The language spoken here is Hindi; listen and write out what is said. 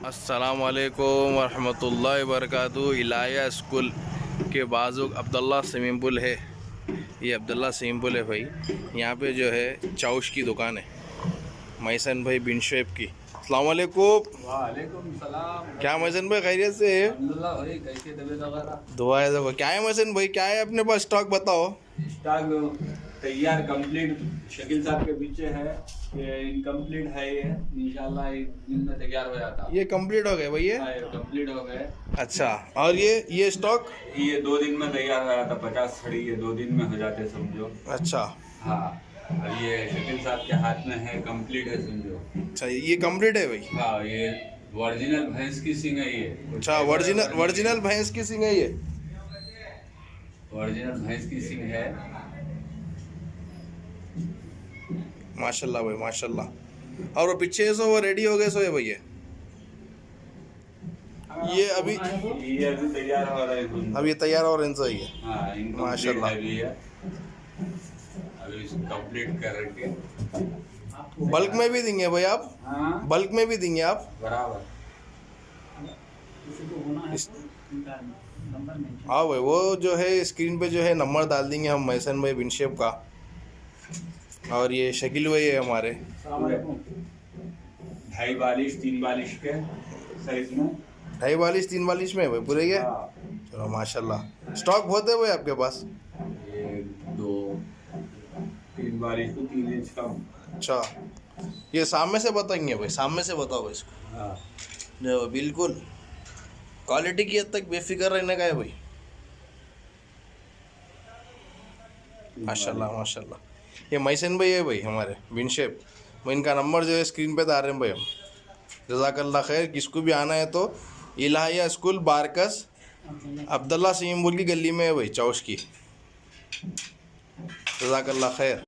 अस्सलामुअलैकुम वरहमतुल्लाहि वबरकातुहू। इलाया स्कूल के बाजू अब्दुल्ला स्विमिंग पूल है। ये अब्दुल्ला स्विमिंग पूल है भाई। यहाँ पे जो है चाउश की दुकान है, मैसन भाई बिन शेप की। अस्सलामुअलैकुम। वालेकुम सलाम। क्या मैसन भाई खैरियत से है? अल्हम्दुलिल्लाह भाई, कैसी तबीयत वगैरह? दुआ है। देखो क्या है मैसन भाई, क्या है अपने पास स्टॉक बताओ। स्टॉक तैयार कंप्लीट शकील साहब के पीछे है। ये इनकम्प्लीट है, ये इंशाल्लाह एक दिन में तैयार हो जाता। ये कंप्लीट हो गए भैया? हाँ, ये कंप्लीट हो गए। अच्छा, और ये स्टॉक? ये 2 दिन में तैयार हो जाता। 50 छड़ी ये 2 दिन में हो जाते समझो। अच्छा हाँ, और ये शकील साहब के हाथ में है, कंप्लीट है समझो। अच्छा, ये कंप्लीट है भाई? हाँ, ये ओरिजिनल भैंस की सींग है ये। अच्छा, ओरिजिनल भैंस की सींग है ये? ओरिजिनल भैंस की सींग है। माशाल्लाह भाई माशाल्लाह। और वो पीछे सो वो रेडी हो गए सो है भैया? ये अभी तैयार हो रहे हैं। अब ये तैयार और इनसे ही है। हाँ, माशाल्लाह। अभी है, अभी इसको कंप्लीट करके बल्क में भी देंगे भाई आप? हाँ, बल्क में भी देंगे आप? बराबर। हाँ भाई, वो जो है स्क्रीन पे जो है नंबर डाल देंगे हम, मैसन भाई बिन शेप का। और ये शकील भाई है हमारे। 2.5 3 बालिश के साइज में। 2.5 3 वालिश में भाई पूरे ये? हाँ, चलो माशाल्लाह। स्टॉक बहुत है भाई आपके पास? ये 2 3 बालिश को 3 इंच का। अच्छा, ये सामने से बताएंगे भाई, सामने से बताओ इसको। हाँ, जो बिल्कुल क्वालिटी की हद तक बेफिक्र रहने का है भाई। माशाल्लाह माशाल्लाह। ये मैसन भाई है भाई हमारे बिन शेप। वो इनका नंबर जो है स्क्रीन पे डाल रहे हैं भाई हम। जज़ाकल्लाह खैर। किसको भी आना है तो Ilahiya school Barkas Abdullah swimming pool की गली में है भाई, चौश की। जज़ाकल्लाह खैर।